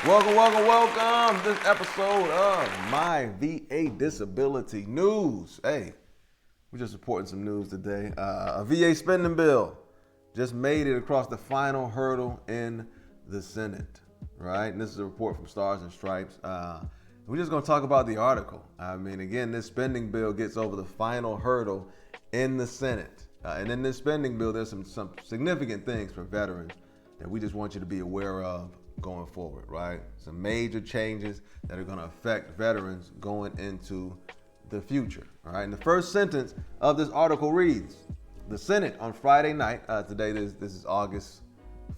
Welcome. This episode of My VA Disability News. Hey, we're just reporting some news today. A VA spending bill just made it across the final hurdle in the Senate, right? And this is a report from Stars and Stripes. We're just going to talk about the article. I mean, again, this spending bill gets over the final hurdle in the Senate. And in this spending bill, there's some significant things for veterans that we just want you to be aware of going forward, right? Some major changes that are going to affect veterans going into the future, all right? And the first sentence of this article reads, the Senate on Friday night, today this is August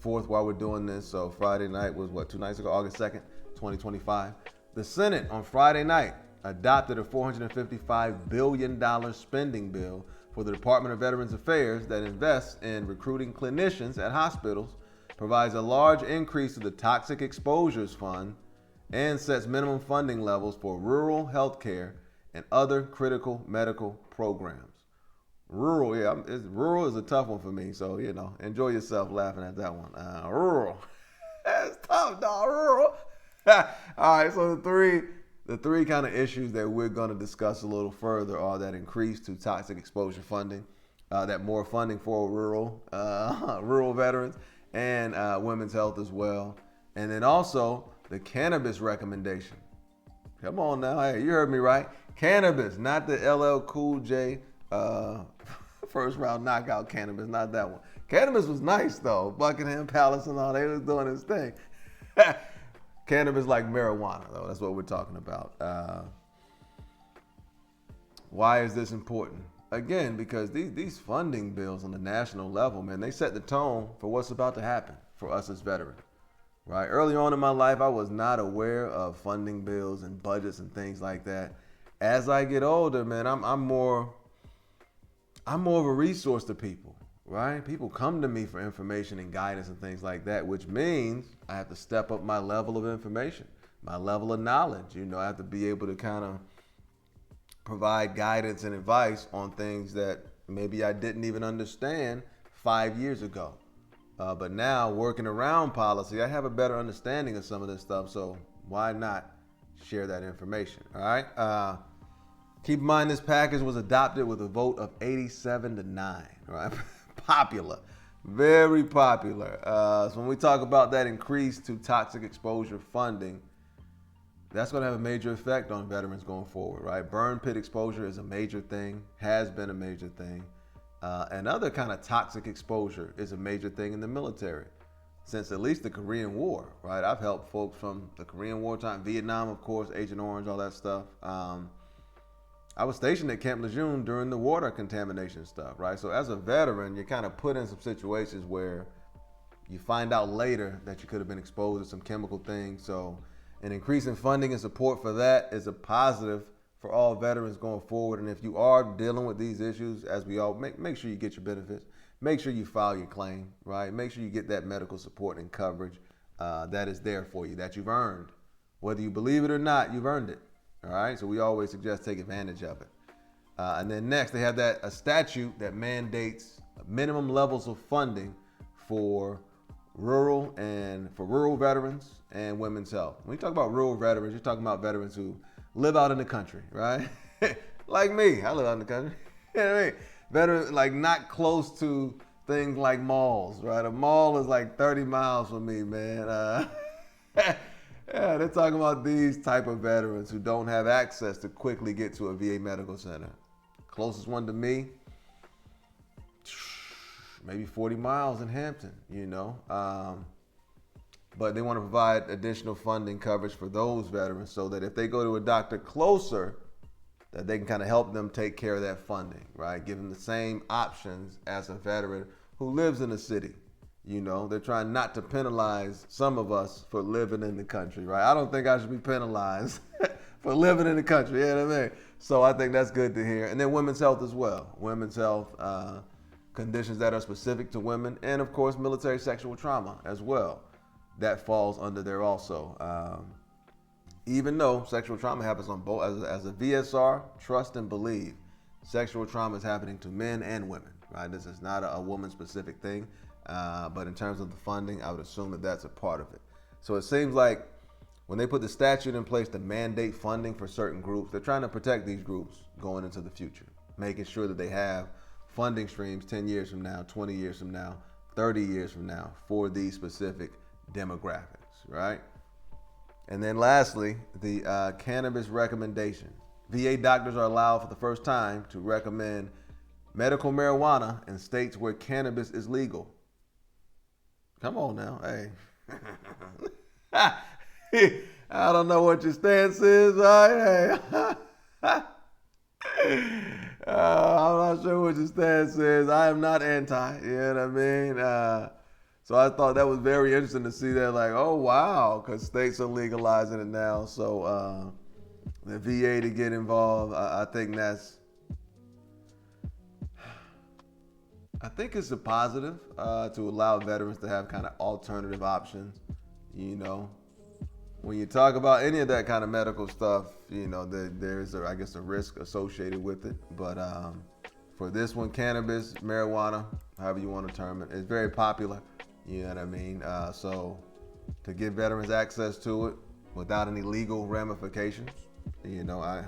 4th while we're doing this, so Friday night was 2 nights ago, August 2nd, 2025. The Senate on Friday night adopted a $455 billion spending bill for the Department of Veterans Affairs that invests in recruiting clinicians at hospitals, provides a large increase to the Toxic Exposures Fund, and sets minimum funding levels for rural health care and other critical medical programs. Rural is a tough one for me, so, enjoy yourself laughing at that one. Rural. That's tough, dog, rural. All right, so the three kind of issues that we're going to discuss a little further are that increase to toxic exposure funding, that more funding for rural veterans, and women's health as well. And then also the Cannabis Recommendation. Come on now, hey, you heard me right. Cannabis, not the LL Cool J first round knockout Cannabis, not that one. Cannabis was nice though. Buckingham Palace and all, they was doing his thing. Cannabis like marijuana though, that's what we're talking about. Why is this important? Again, because these funding bills on the national level, man, they set the tone for what's about to happen for us as veterans, right? Early on in my life, I was not aware of funding bills and budgets and things like that. As I get older, man, I'm more of a resource to people, right? People come to me for information and guidance and things like that, which means I have to step up my level of information, my level of knowledge. I have to be able to kind of provide guidance and advice on things that maybe I didn't even understand 5 years ago. But now working around policy, I have a better understanding of some of this stuff. So why not share that information? All right. Keep in mind this package was adopted with a vote of 87-9. Right. Popular, very popular. So when we talk about that increase to toxic exposure funding, that's going to have a major effect on veterans going forward, right? Burn pit exposure is a major thing, has been a major thing. And other kind of toxic exposure is a major thing in the military since at least the Korean War, right? I've helped folks from the Korean War time, Vietnam, of course, Agent Orange, all that stuff. I was stationed at Camp Lejeune during the water contamination stuff, right? So as a veteran, you're kind of put in some situations where you find out later that you could have been exposed to some chemical things. So an increase in funding and support for that is a positive for all veterans going forward. And if you are dealing with these issues, as we all, make sure you get your benefits. Make sure you file your claim, right? Make sure you get that medical support and coverage that is there for you, that you've earned. Whether you believe it or not, you've earned it, all right? So we always suggest take advantage of it. And then next, they have a statute that mandates minimum levels of funding for rural veterans and women's health. When you talk about rural veterans, you're talking about veterans who live out in the country, right? Like me, I live out in the country. You know what I mean? Veterans like not close to things like malls, right? A mall is like 30 miles from me, man. Yeah, they're talking about these type of veterans who don't have access to quickly get to a VA medical center. Closest one to me, maybe 40 miles in Hampton, but they want to provide additional funding coverage for those veterans so that if they go to a doctor closer, that they can kind of help them take care of that funding, right? Give them the same options as a veteran who lives in the city. They're trying not to penalize some of us for living in the country, right? I don't think I should be penalized for living in the country, you know what I mean? So I think that's good to hear. And then women's health as well. Women's health, conditions that are specific to women, and of course military sexual trauma as well. That falls under there also. Even though sexual trauma happens on both, as a VSR, trust and believe, sexual trauma is happening to men and women, right? This is not a woman-specific thing, but in terms of the funding, I would assume that that's a part of it. So it seems like when they put the statute in place to mandate funding for certain groups, they're trying to protect these groups going into the future, making sure that they have funding streams 10 years from now, 20 years from now, 30 years from now for these specific demographics, right? And then lastly, the Cannabis Recommendation. VA doctors are allowed for the first time to recommend medical marijuana in states where cannabis is legal. Come on now, hey. I don't know what your stance is, right? Hey. I'm not sure what your stance is. I am not anti, you know what I mean? So I thought that was very interesting to see that, like, oh, wow, because states are legalizing it now. So the VA to get involved, I think it's a positive to allow veterans to have kind of alternative options. You know, when you talk about any of that kind of medical stuff, you know, there's, I guess, a risk associated with it. But for this one, cannabis, marijuana, however you want to term it, it's very popular. You know what I mean? So to give veterans access to it without any legal ramifications, you know, I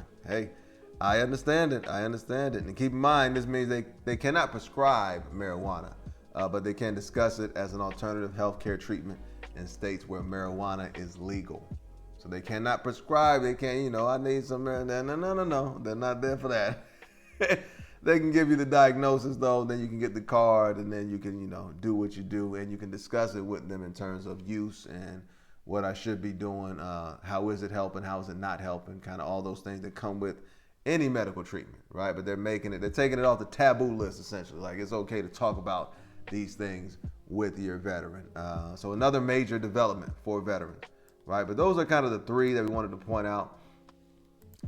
understand it. I understand it. And keep in mind, this means they cannot prescribe marijuana, but they can discuss it as an alternative healthcare treatment in states where marijuana is legal. So they cannot prescribe. They can't, you know, I need some marijuana. No. They're not there for that. They can give you the diagnosis, though. Then you can get the card, and then you can, you know, do what you do, and you can discuss it with them in terms of use and what I should be doing. How is it helping? How is it not helping? Kind of all those things that come with any medical treatment, right? But they're taking it off the taboo list, essentially. Like, it's okay to talk about these things with your veteran. So another major development for veterans, right? But those are kind of the three that we wanted to point out.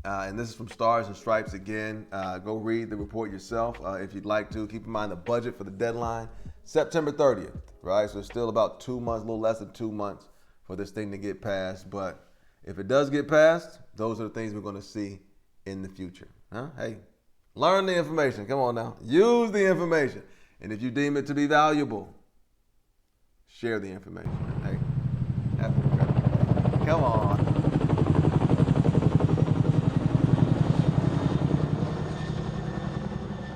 And this is from Stars and Stripes again. Go read the report yourself if you'd like to. Keep in mind the budget for the deadline, September 30th, right? So it's still about 2 months, a little less than 2 months for this thing to get passed. But if it does get passed, those are the things we're going to see in the future. Hey, learn the information. Come on now. Use the information. And if you deem it to be valuable, share the information. Hey, have a good day. Come on.